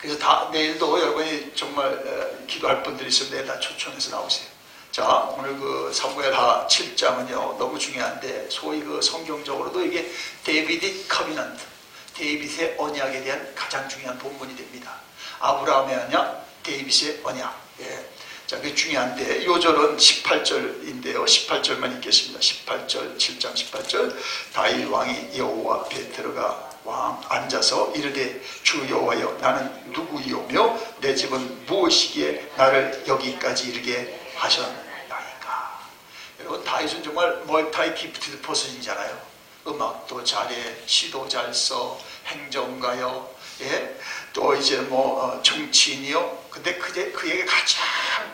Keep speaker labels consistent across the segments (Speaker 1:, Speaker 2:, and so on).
Speaker 1: 그래서 내일도 여러분이 정말 기도할 분들이 있으면 내일 다 초청해서 나오세요. 자, 오늘 그 사무엘하 7장은요 너무 중요한데, 소위 그 성경적으로도 이게 데이비드 커비넌트, 데이빗의 언약에 대한 가장 중요한 본문이 됩니다. 아브라함의 언약, 데이빗의 언약. 예. 자, 그게 중요한데, 요절은 18절인데요. 18절만 읽겠습니다. 18절, 7장 18절. 다윗 왕이 여호와 앞에 들어가 왕 앉아서 이르되, 주 여호와여, 나는 누구이오며 내 집은 무엇이기에 나를 여기까지 이르게 하셨나이까. 여러분, 다윗은 정말 멀타이 기프티드 퍼슨이잖아요. 음악도 잘해, 시도 잘 써, 행정가요, 예? 또 이제 뭐 정치인이요. 근데 그에게 가장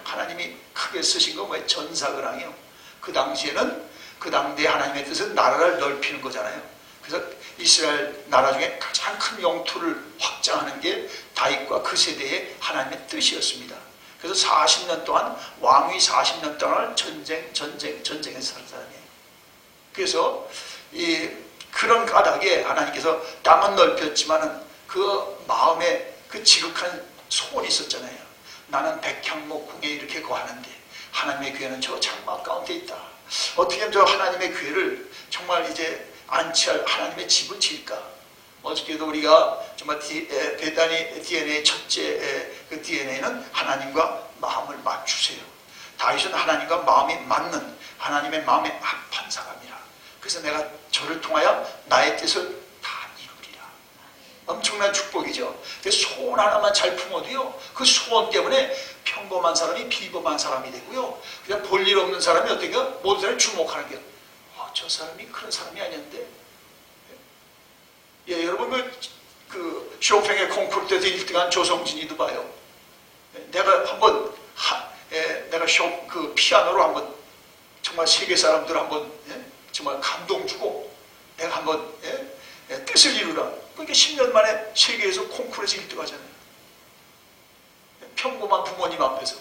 Speaker 1: 하나님이 크게 쓰신 건 뭐예요? 전사근왕이요. 그 당시에는, 그 당대 하나님의 뜻은 나라를 넓히는 거잖아요. 그래서 이스라엘 나라 중에 가장 큰 영토를 확장하는 게 다윗과 그 세대의 하나님의 뜻이었습니다. 그래서 40년 동안, 왕위 40년 동안을 전쟁에서 산 사람이에요. 그래서 그런 까닭에 하나님께서 땅은 넓혔지만은 그 마음에 그 지극한 소원이 있었잖아요. 나는 백향목 궁에 이렇게 거하는데 하나님의 교회는 저 장막 가운데 있다. 어떻게 하면 저 하나님의 교회를 정말 이제 안치할 하나님의 집을 지을까? 어저께도 우리가 정말 베다니 DNA 첫째 그 DNA는 하나님과 마음을 맞추세요. 다윗은 하나님과 마음이 맞는, 하나님의 마음에 합한 사람이라. 그래서 내가 저를 통하여 나의 뜻을 다 이루리라. 엄청난 축복이죠. 소원 하나만 잘 품어도요, 그 소원 때문에 평범한 사람이 비범한 사람이 되고요, 그냥 볼 일 없는 사람이 어떻게 모든 사람이 주목하는 게, 저 사람이 그런 사람이 아니었는데. 예, 여러분 그 쇼팽의 콩쿠르 때도 1등한 조성진이도 봐요. 내가 한번 내가 그 피아노로 한번 정말 세계 사람들 한번 정말 감동 주고 내가 한번 뜻을 이루라. 그러니까 10년 만에 세계에서 콩쿠르에서 1등 하잖아요. 평범한 부모님 앞에서.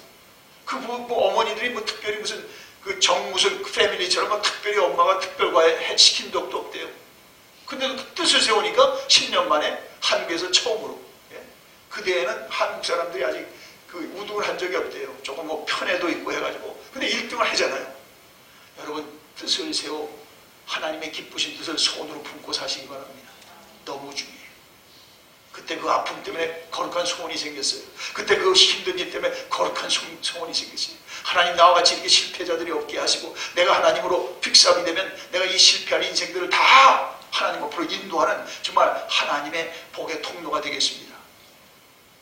Speaker 1: 그 어머니들이 뭐 특별히 무슨 그 무슨 패밀리처럼 뭐 특별히 엄마가 특별과외 시킨 적도 없대요. 근데도 그 뜻을 세우니까 10년 만에 한국에서 처음으로. 그때에는 한국 사람들이 아직 그 우등을 한 적이 없대요. 조금 뭐 편애도 있고 해가지고. 근데 1등을 하잖아요. 여러분, 뜻을 세워 하나님의 기쁘신 뜻을 손으로 품고 사시기 바랍니다. 너무 중요해요. 그때 그 아픔 때문에 거룩한 소원이 생겼어요. 그때 그 힘든 일 때문에 거룩한 소원이 생겼어요. 하나님, 나와 같이 이렇게 실패자들이 없게 하시고 내가 하나님으로 픽스업이 되면 내가 이 실패한 인생들을 다 하나님 앞으로 인도하는 정말 하나님의 복의 통로가 되겠습니다.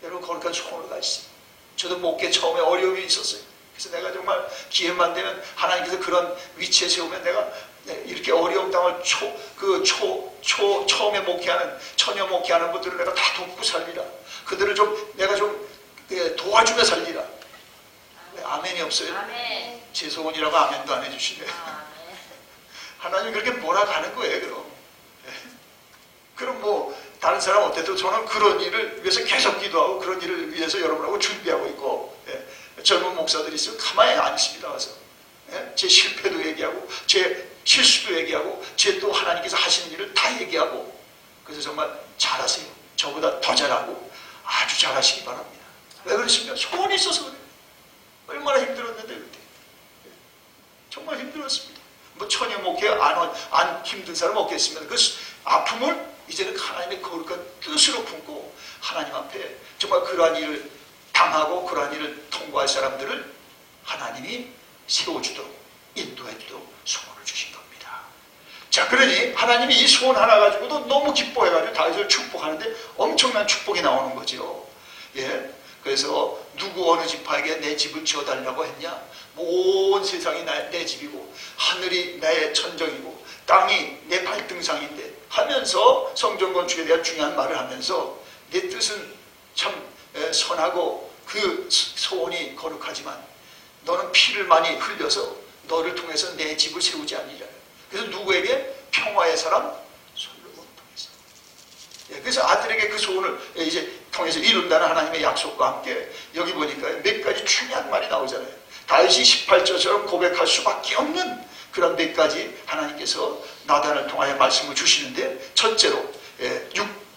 Speaker 1: 여러분, 거룩한 소원을 가지세요. 저도 목회 처음에 어려움이 있었어요. 그래서 내가 정말 기회만 되면 하나님께서 그런 위치에 세우면 내가 이렇게 어려운 땅을 처음에 목회하는, 처녀 목회하는 분들을 내가 다 돕고 살리라. 그들을 내가 좀 도와주며 살리라. 왜 아멘이 없어요? 아멘. 제 소원이라고 아멘도 안 해주시네. 하나님 그렇게 몰아가는 거예요, 그럼. 그럼 뭐 다른 사람 어때도 저는 그런 일을 위해서 계속 기도하고 그런 일을 위해서 여러분하고 준비하고 있고, 젊은 목사들이 있으면 가만히 안 있습니다. 와서 제 실패도 얘기하고 제 실수도 얘기하고 제 또 하나님께서 하시는 일을 다 얘기하고. 그래서 정말 잘하세요. 저보다 더 잘하고 아주 잘하시기 바랍니다. 왜 그러십니까? 소원이 있어서 그래요. 얼마나 힘들었는데 그때. 정말 힘들었습니다. 뭐 처녀 목회 안 힘든 사람 없겠습니다. 그 아픔을 이제는 하나님의 거룩한 뜻으로 품고 하나님 앞에 정말 그러한 일을 당하고 그러한 일을 통과할 사람들을 하나님이 세워주도록 인도해주도록 소원을 주신 겁니다. 자, 그러니 하나님이 이 소원 하나 가지고도 너무 기뻐해가지고 다윗을 축복하는데 엄청난 축복이 나오는 거죠. 예, 그래서 누구 어느 지파에게 내 집을 지어달라고 했냐? 온 세상이 내 집이고 하늘이 나의 천정이고 땅이 내 발등상인데 하면서 성전 건축에 대한 중요한 말을 하면서 내 뜻은 참 선하고 그 소원이 거룩하지만 너는 피를 많이 흘려서 너를 통해서 내 집을 세우지 아니라. 그래서 누구에게? 평화의 사람 솔로몬을 통해서. 그래서 아들에게 그 소원을 이제 통해서 이룬다는 하나님의 약속과 함께 여기 보니까 몇 가지 중요한 말이 나오잖아요. 다윗이 18절처럼 고백할 수밖에 없는 그런 몇 가지 하나님께서 나단을 통하여 말씀을 주시는데, 첫째로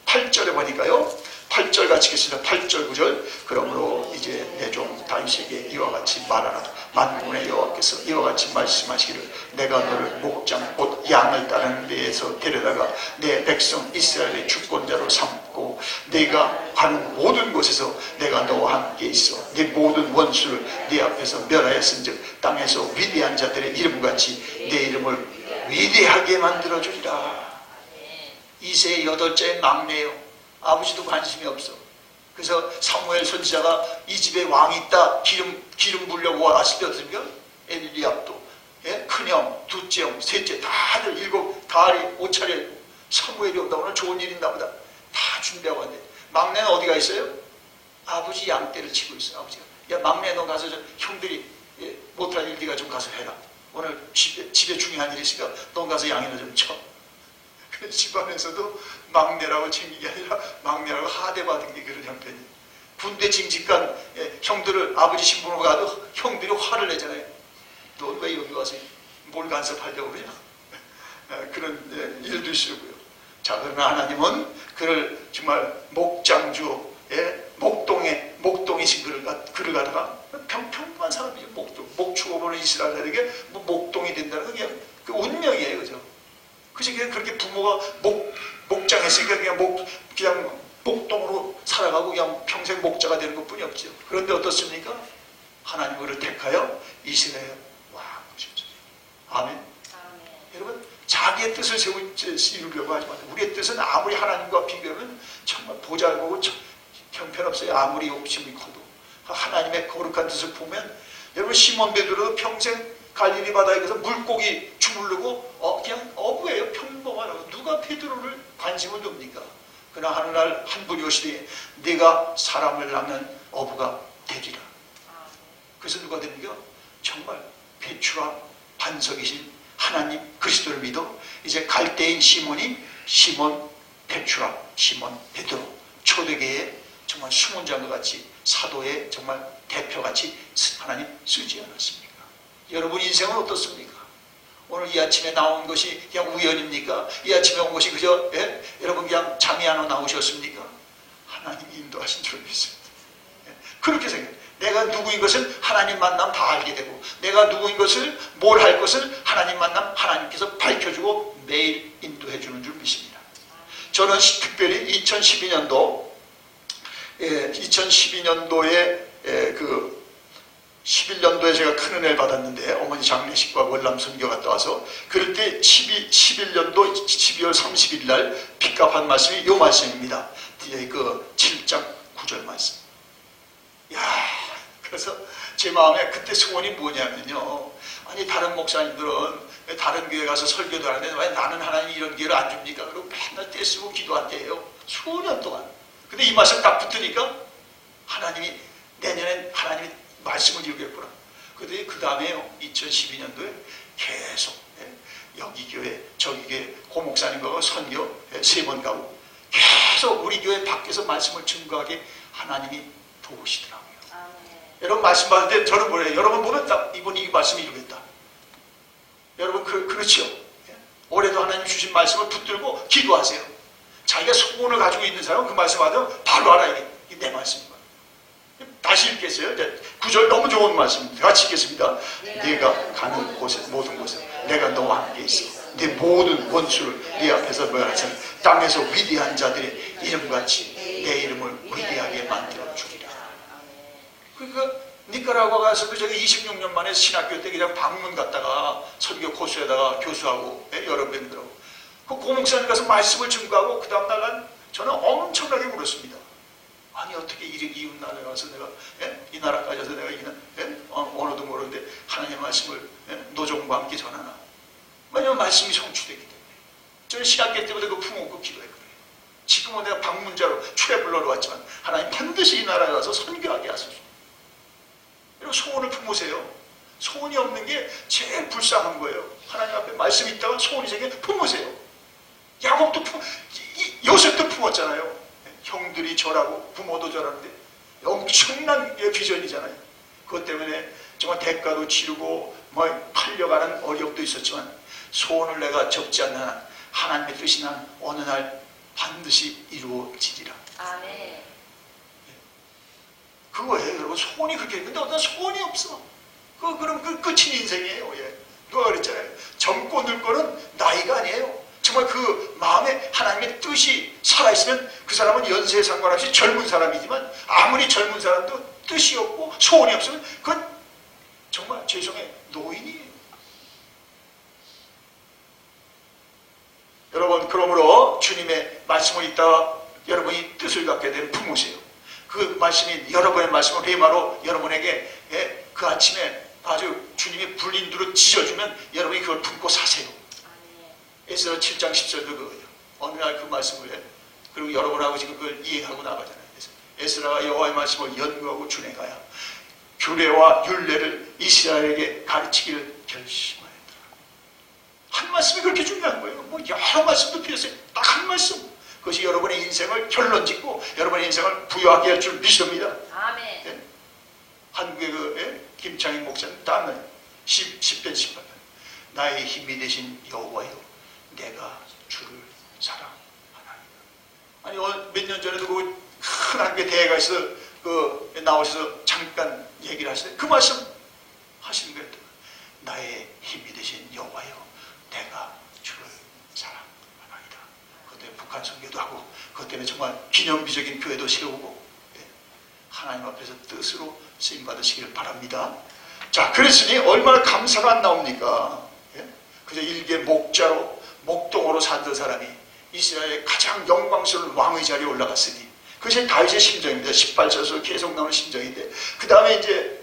Speaker 1: 8절에 보니까요, 8절 같이 읽겠습니다. 8절 9절. 그러므로 이제 내 종 다윗에게 이와 같이 말하라. 만군의 여호와께서 이와 같이 말씀하시기를 내가 너를 목장 곧 양을 따르는 데에서 데려다가 내 백성 이스라엘의 주권자로 삼고 내가 가는 모든 곳에서 내가 너와 함께 있어 네 모든 원수를 네 앞에서 멸하였은즉 땅에서 위대한 자들의 이름같이 내 이름을 위대하게 만들어주리라. 이세의 8째 막내요. 아버지도 관심이 없어. 그래서 사무엘 선지자가 이 집에 왕이 있다 기름 부으려고 왔을 때 어떻습니까? 엘리압도 큰형, 둘째형, 셋째 다들 5차례 사무엘이 온다. 오늘 좋은 일 있나 보다. 다 준비하고 왔는데 막내는 어디가 있어요? 아버지 양떼를 치고 있어요. 아버지가 야 막내 너 가서 형들이 못할 일 네가 좀 가서 해라. 오늘 집에 중요한 일이 있으니까 너 가서 양이나 좀 쳐. 그 집안에서도 막내라고 챙긴 게 아니라 막내라고 하대받은 게 그런 형편이. 군대 징집간 형들을 아버지 신분으로 가도 형들이 화를 내잖아요. 너 왜 여기 와서 뭘 간섭하려고 그러냐. 그런 일도 있고요. 자, 그러나 하나님은 그를 정말 목장주의 목동이신 그를 갖다가 평평한 사람이죠. 목 죽어보는 이스라엘에게 목동이 된다는 건 그냥 그 운명이에요. 그죠? 그냥 그렇게 부모가 목장했으니까 그냥 목동으로 살아가고 그냥 평생 목자가 되는 것 뿐이 없죠. 그런데 어떻습니까? 하나님 그를 택하여 이스라엘 왕이셨죠. 아멘. 여러분, 자기의 뜻을 이루려고 하지 마세요. 우리의 뜻은 아무리 하나님과 비교하면 정말 보잘보고 형편없어요. 아무리 욕심이 커도. 하나님의 거룩한 뜻을 보면 여러분 시몬 베드로도 평생 갈릴리 바다에 가서 물고기 주물르고 그냥 어부예요. 평범하라고. 누가 베드로를 관심을 둡니까? 그러나 어느 날 한 분이 오시되 네가 사람을 낳는 어부가 되리라. 그래서 누가 됩니까? 정말 배추와 반석이신 하나님 그리스도를 믿어 이제 갈대인 시몬이 시몬 베추라 시몬 베드로 초대계의 정말 수문장과 같이 사도의 정말 대표같이 하나님 쓰지 않았습니까? 여러분 인생은 어떻습니까? 오늘 이 아침에 나온 것이 그냥 우연입니까? 이 아침에 온 것이 그저 여러분 그냥 잠이 안 와 나오셨습니까? 하나님이 인도하신 줄 믿습니다. 그렇게 생각해요. 내가 누구인 것을 하나님 만남 다 알게 되고 내가 누구인 것을 뭘 할 것을 하나님 만남 하나님께서 밝혀주고 매일 인도해 주는 줄 믿습니다. 저는 특별히 2012년도에 그 11년도에 제가 큰 은혜를 받았는데 어머니 장례식과 월남 선교 갔다 와서 그럴 때 11년도 12월 30일 날 픽업한 말씀이 이 말씀입니다. 그 7장 9절 말씀. 그래서 제 마음에 그때 소원이 뭐냐면요. 아니 다른 목사님들은 다른 교회 가서 설교도 하는데 왜 나는 하나님 이런 기회를 안 줍니까? 그리고 맨날 떼쓰고 기도한대요. 수년 동안. 근데 이 말씀 딱 붙으니까 하나님이 내년엔 하나님이 말씀을 이루겠구나. 그런데 그 다음에요. 2012년도에 계속 여기 교회 저기 교회 고목사님과 선교 3번 가고 계속 우리 교회 밖에서 말씀을 증거하게 하나님이 도우시더라고요. 여러분 말씀 받을 때 저는 뭐래요? 여러분 보면 딱 이분이 이 말씀을 이루겠다. 여러분 그렇죠? 올해도 하나님 주신 말씀을 붙들고 기도하세요. 자기가 소원을 가지고 있는 사람은 그 말씀 받으면 바로 알아. 이게 내 말씀입니다. 다시 읽겠어요. 9절 너무 좋은 말씀입니다. 같이 읽겠습니다. 네가 가는 곳에 모든 곳에 내가 너와 함께 있어. 네 모든 원수를 네 앞에서 멸하자. 땅에서 위대한 자들의 이름같이 내 이름을 위대하게 만들어 주리라. 그러니까 니카라과 가서도 제가 26년 만에 신학교 때 그냥 방문 갔다가 설교 코스에다가 교수하고 여러 분들하고 그 고목사님 가서 말씀을 증거하고 그 다음 날 저는 엄청나게 울었습니다. 아니 어떻게 이웃 나라에 가서 내가 이 나라까지 와서 내가 언어도 모르는데 하나님의 말씀을 노종과 함께 전하나. 왜냐하면 말씀이 성취되기 때문에. 저는 신학교 때부터 그 품었고 기도했거든요. 지금은 내가 방문자로 트래블러로 왔지만 하나님 반드시 이 나라에 와서 선교하게 하소서. 그리고 소원을 품으세요. 소원이 없는 게 제일 불쌍한 거예요. 하나님 앞에 말씀이 있다가 소원이 생겨 품으세요. 야곱도 요셉도 품었잖아요. 형들이 절하고 부모도 절하는데 엄청난 비전이잖아요. 그것 때문에 정말 대가도 치르고 팔려가는 어렵도 있었지만 소원을 내가 접지 않는 한 하나님의 뜻이 난 어느 날 반드시 이루어지리라.
Speaker 2: 아멘.
Speaker 1: 그거예요, 여러분. 소원이 그렇게. 근데 어떤 소원이 없어. 그럼 그 끝인 인생이에요. 예. 누가 그랬잖아요. 젊고 늙고는 나이가 아니에요. 정말 그 마음에 하나님의 뜻이 살아있으면 그 사람은 연세에 상관없이 젊은 사람이지만 아무리 젊은 사람도 뜻이 없고 소원이 없으면 그건 정말 죄송해요. 노인이에요. 여러분, 그러므로 주님의 말씀을 읽다가 여러분이 뜻을 갖게 된 부모세요. 그 말씀이 여러분의 말씀을 레마로 여러분에게 그 아침에 아주 주님이 불린두로 찢어주면 여러분이 그걸 품고 사세요. 에스라 7장 10절도 그거예요. 어느 날 그 말씀을 해. 그리고 여러분하고 지금 그걸 이해하고 나가잖아요. 그래서 에스라가 여호와의 말씀을 연구하고 준행하여 규례와 율례를 이스라엘에게 가르치기를 결심하였더라. 한 말씀이 그렇게 중요한 거예요. 뭐 여러 말씀도 필요했어요. 딱 한 말씀. 그것이 여러분의 인생을 결론짓고 여러분의 인생을 부여하게 할 줄 믿습니다.
Speaker 2: 아멘.
Speaker 1: 예? 한국의 김창인 목사님 다음에 10편 18편 나의 힘이 되신 여호와여 내가 주를 사랑하나이다. 아니 몇 년 전에도 그 큰 한국의 대회가 있어 나오셔서 잠깐 얘기를 하시는데 그 말씀 하시는 거예요. 나의 힘이 되신 여호와여 내가 주를 사랑하나이다. 그것 때문에 북한 선교도 하고 그것 때문에 정말 기념비적인 교회도 세우고 하나님 앞에서 뜻으로 쓰임받으시기를 바랍니다. 자, 그랬으니 얼마나 감사가 안 나옵니까? 그저 일개 목자로 목동으로 살던 사람이 이스라엘의 가장 영광스러운 왕의 자리에 올라갔으니 그것이 다윗의 심정입니다. 18절에서 계속 나오는 심정인데 그 다음에 이제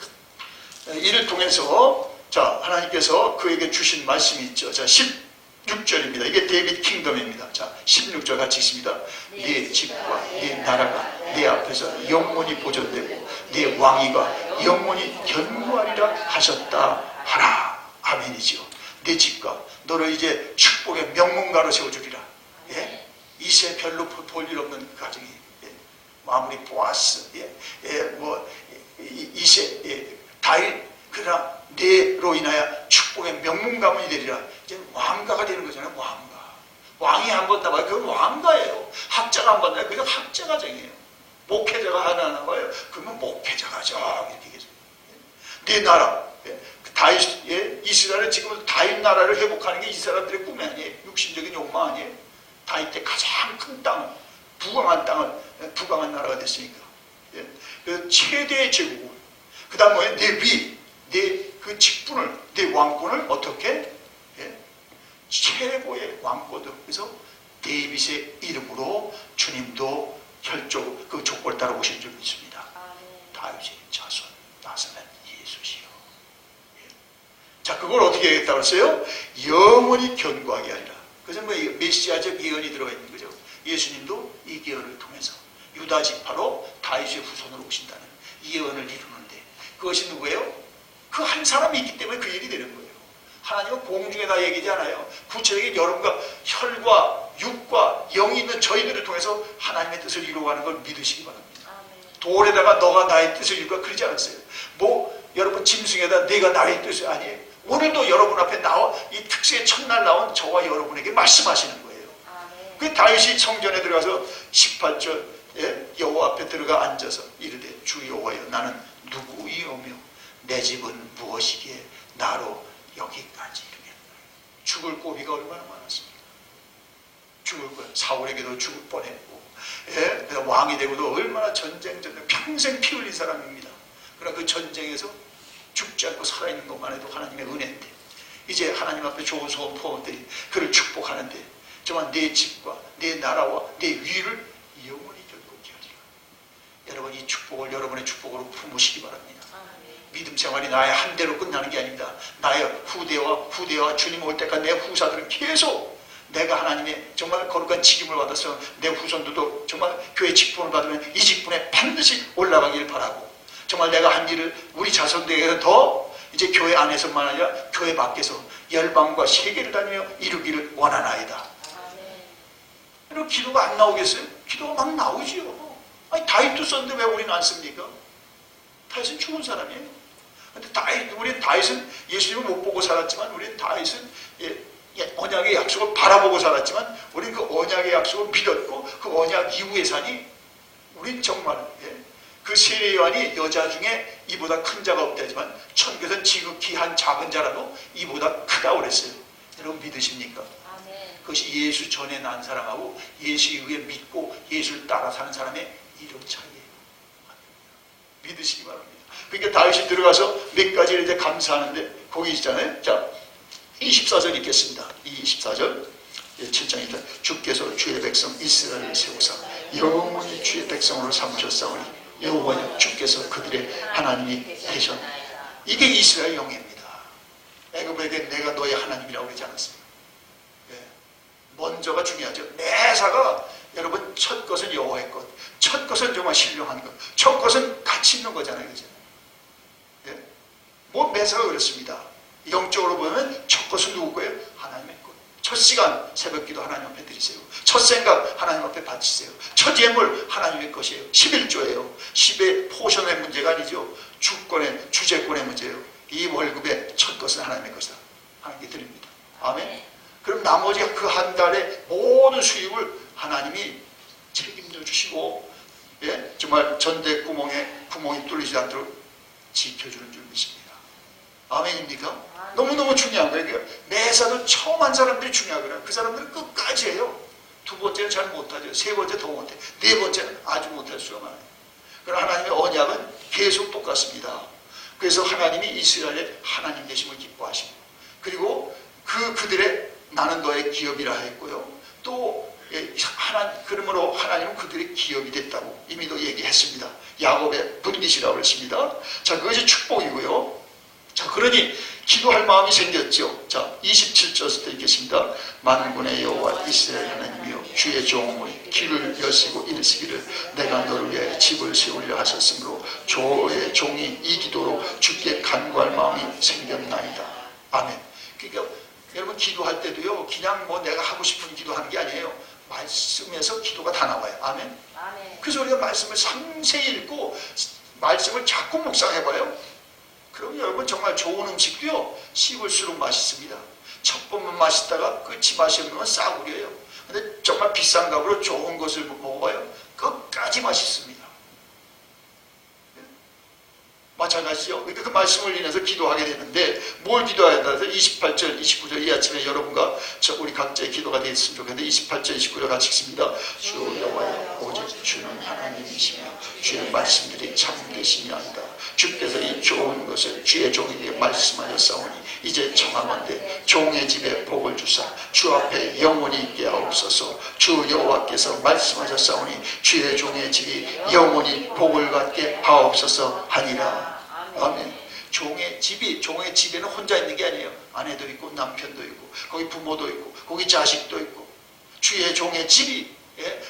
Speaker 1: 이를 통해서 자 하나님께서 그에게 주신 말씀이 있죠. 자 16절입니다. 이게 데이비드 킹덤입니다. 자 16절 같이 있습니다. 네 집과 네 나라가 내 앞에서 영원히 보존되고 네 왕위가 영원히 견고하리라 하셨다 하라. 아멘이지요. 내 집과 너를 이제 축복의 명문가로 세워주리라. 예? 이세 별로 볼 일 없는 가정이 아무리 보아스, 이세, 다윗, 그러나 내로 인하여 축복의 명문 가문이 되리라. 이제 왕가가 되는 거잖아요. 왕가. 왕이 한 번 나와요. 그건 왕가예요. 학자가 한 번 나와요. 그건 학자 가정이에요. 목회자가 하나 나와요. 그러면 목회자 가정 이렇게 얘기해요. 내 나라. 다윗, 이스라엘은 지금 다윗 나라를 회복하는 게 이 사람들의 꿈이 아니에요. 육신적인 욕망 아니에요. 다윗 때 가장 큰 땅을, 부강한 나라가 됐으니까. 그 최대의 제국을. 그 다음 뭐예요? 내 위, 내 그 직분을, 내 왕권을 어떻게? 최고의 왕권을. 그래서 데이빗의 이름으로 주님도 그 족보를 따라 오신 줄 믿습니다. 다윗의 자손, 나사렛 예수시요. 자, 그걸 어떻게 하겠다고 했어요? 영원히 견고하게 하리라. 그래서 뭐 메시아적 예언이 들어가 있는 거죠. 예수님도 이 예언을 통해서 유다 지파로 다윗의 후손으로 오신다는 이 예언을 이루는데 그것이 누구예요? 그 한 사람이 있기 때문에 그 일이 되는 거예요. 하나님은 공중에 다 얘기하지 않아요. 구체적인 여러분과 혈과 육과 영이 있는 저희들을 통해서 하나님의 뜻을 이루어가는 걸 믿으시기 바랍니다. 돌에다가 너가 나의 뜻을 이루가 그러지 않았어요. 뭐 여러분 짐승에다 내가 나의 뜻이 아니에요. 오늘도 여러분 앞에 나와 이 특수의 첫날 나온 저와 여러분에게 말씀하시는 거예요. 그 다윗이 성전에 들어가서 18절 여호와 앞에 들어가 앉아서 이르되 주 여호와여 나는 누구이오며 내 집은 무엇이기에 나로 여기까지 이르겠노라. 죽을 고비가 얼마나 많았습니까? 죽을 거 사울에게도 죽을 뻔했고 왕이 되고도 얼마나 전쟁 평생 피 흘린 사람입니다. 그러나 그 전쟁에서 죽지 않고 살아있는 것만 해도 하나님의 은혜인데 이제 하나님 앞에 좋은 소원 포원들이 그를 축복하는데 정말 내 집과 내 나라와 내 위를 영원히 견고히 하리라. 여러분 이 축복을 여러분의 축복으로 품으시기 바랍니다. 믿음 생활이 나의 한 대로 끝나는 게 아닙니다. 나의 후대와 주님 올 때까지 내 후사들은 계속 내가 하나님의 정말 거룩한 직임을 받아서 내 후손들도 정말 교회 직분을 받으면 이 직분에 반드시 올라가길 바라고 정말 내가 한 일을 우리 자손들에게 더 이제 교회 안에서만 아니라 교회 밖에서 열방과 세계를 다니며 이루기를 원하나이다. 그리고 기도가 안 나오겠어요? 기도가 막 나오지요. 아니 다윗도 썼는데 왜 우리는 안 씁니까? 다윗은 죽은 사람이에요. 근데 우리 다윗은 예수님을 못 보고 살았지만 우리는 다윗은 언약의 약속을 바라보고 살았지만 우리는 그 언약의 약속을 믿었고 그 언약 이후의 삶이 우린 정말 그 세례요한이 여자 중에 이보다 큰 자가 없다 하지만 천국에서는 지극히 한 작은 자라도 이보다 크다고 그랬어요. 여러분 믿으십니까?
Speaker 2: 아멘.
Speaker 1: 그것이 예수 전에 난 사람하고 예수 이후에 믿고 예수를 따라 사는 사람의 이름 차이예요. 믿으시기 바랍니다. 그러니까 다윗이 들어가서 몇 가지를 이제 감사하는데 거기 있잖아요. 자, 24절 읽겠습니다. 24절 7장입니다. 주께서 주의 백성 이스라엘을 세우사 영원히 주의 백성으로 삼으셨사오니 여호와여 주께서 그들의 하나님이 되셨나이다. 이게 이스라엘 영예입니다. 애굽에게 내가 너의 하나님이라고 그러지 않았습니다. 먼저가 중요하죠. 매사가 여러분 첫 것은 여호와의 것, 첫 것은 정말 신령한 것, 첫 것은 가치 있는 거잖아요. 그죠? 뭐 매사가 그렇습니다. 영적으로 보면 첫 것은 누구 거예요? 하나님의 것. 첫 시간 새벽기도 하나님 앞에 드리세요. 첫 생각 하나님 앞에 바치세요. 첫 예물 하나님의 것이에요. 11조예요. 10의 포션의 문제가 아니죠. 주권의 주재권의 문제예요. 이 월급의 첫 것은 하나님의 것이다. 하나님께 드립니다. 아멘. 그럼 나머지 그 한 달의 모든 수입을 하나님이 책임져 주시고 정말 전대 구멍이 뚫리지 않도록 지켜주는 줄 믿습니다. 아멘입니까? 너무너무 중요한 거예요. 매사도 처음 한 사람들이 중요하거든요. 그 사람들은 끝까지 해요. 두 번째는 잘 못하죠. 세 번째 더 못해. 네 번째는 아주 못할 수가 많아요. 그러나 하나님의 언약은 계속 똑같습니다. 그래서 하나님이 이스라엘의 하나님 되심을 기뻐하시고 그리고 그들의 나는 너의 기업이라 했고요. 또 그러므로 하나님은 그들의 기업이 됐다고 이미도 얘기했습니다. 야곱의 분깃이라고 했습니다. 자, 그것이 축복이고요. 자, 그러니 기도할 마음이 생겼죠. 자, 27절부터 읽겠습니다. 만군의 여호와 이스라엘 하나님이여 주의 종을 길을 여시고 이르시기를 내가 너를 위하여 집을 세우려 하셨으므로 주의 종이 이 기도로 주께 간구할 마음이 생겼나이다. 아멘. 그러니까 여러분 기도할 때도요 그냥 뭐 내가 하고 싶은 기도하는 게 아니에요. 말씀에서 기도가 다 나와요. 아멘.
Speaker 2: 아멘.
Speaker 1: 그래서 우리가 말씀을 상세히 읽고 말씀을 자꾸 묵상해봐요. 그럼 여러분 정말 좋은 음식도요 씹을수록 맛있습니다. 첫 번만 맛있다가 끝이 맛이 없는 건 싸구려예요. 근데 정말 비싼 값으로 좋은 것을 먹어봐요. 끝까지 맛있습니다. 마찬가지죠. 그러니까 그 말씀을 인해서 기도하게 되는데 뭘 기도해야 돼서 28절, 29절 이 아침에 여러분과 우리 각자의 기도가 되었으면 좋겠는데 28절, 29절 같이 읽습니다. 주 여호와여 오직 주는 하나님이시며 주의 말씀들이 참되심이 아니다. 주께서 이 좋은 것을 주의 종에게 말씀하셨사오니 이제 청하건대 종의 집에 복을 주사 주 앞에 영원히 있게 하옵소서. 주 여호와께서 말씀하셨사오니 주의 종의 집이 영원히 복을 갖게 하옵소서 하니라. 아멘. 종의 집에는 혼자 있는 게 아니에요. 아내도 있고 남편도 있고 거기 부모도 있고 거기 자식도 있고 주의 종의 집이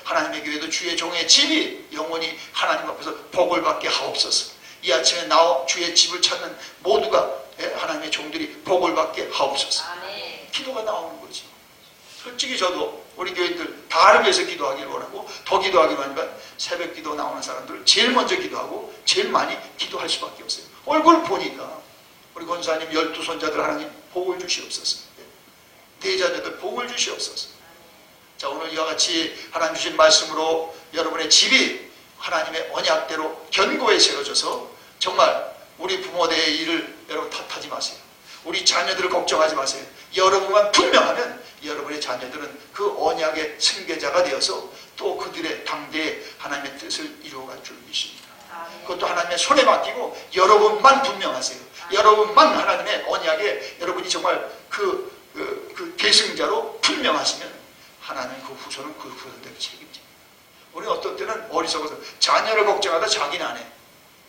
Speaker 1: 하나님의 교회도 주의 종의 집이 영원히 하나님 앞에서 복을 받게 하옵소서. 이 아침에 나와 주의 집을 찾는 모두가 하나님의 종들이 복을 받게 하옵소서. 아멘. 기도가 나오는 거지. 솔직히 저도 우리 교인들 다를 위해서 기도하기를 원하고 더 기도하기를 하니까 새벽 기도 나오는 사람들 제일 먼저 기도하고 제일 많이 기도할 수밖에 없어요. 얼굴 보니까 우리 권사님 12손자들 하나님 복을 주시옵소서. 네 자녀들 복을 주시옵소서. 자, 오늘 이와 같이 하나님 주신 말씀으로 여러분의 집이 하나님의 언약대로 견고히 세워져서 정말 우리 부모대의 일을 여러분 탓하지 마세요. 우리 자녀들을 걱정하지 마세요. 여러분만 분명하면 여러분의 자녀들은 그 언약의 승계자가 되어서 또 그들의 당대에 하나님의 뜻을 이루어갈 줄 믿습니다. 그것도 하나님의 손에 맡기고 여러분만 분명하세요. 여러분만 하나님의 언약에 여러분이 정말 그 계승자로 분명하시면 하나님 그 후손은 그 후손대로 책임집니다. 우리는 어떤 때는 어리석어서 자녀를 걱정하다 자기는 안 해.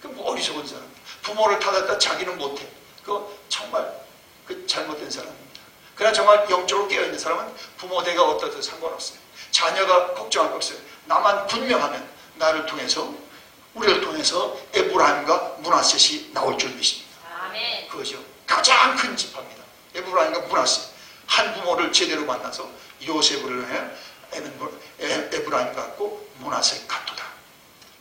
Speaker 1: 그 어리석은 사람. 부모를 탓하다 자기는 못해. 그거 정말 잘못된 사람입니다. 그러나 정말 영적으로 깨어있는 사람은 부모대가 어떠든 상관없어요. 자녀가 걱정할 거 없어요. 나만 분명하면 나를 통해서 우리를 통해서 에브라임과 므낫셋이 나올 줄 믿습니다.
Speaker 2: 아멘.
Speaker 1: 그것이요. 가장 큰 지파입니다. 에브라임과 므낫셋. 한 부모를 제대로 만나서 요셉을 에브라임 같고 므낫셋 같도다.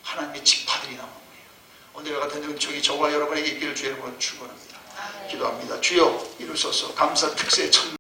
Speaker 1: 하나님의 지파들이 나오는 거예요. 오늘 같은 은총이 저와 여러분에게 있기를 주의 이름으로 축원합니다. 기도합니다. 주여 이루소서. 감사 특세 천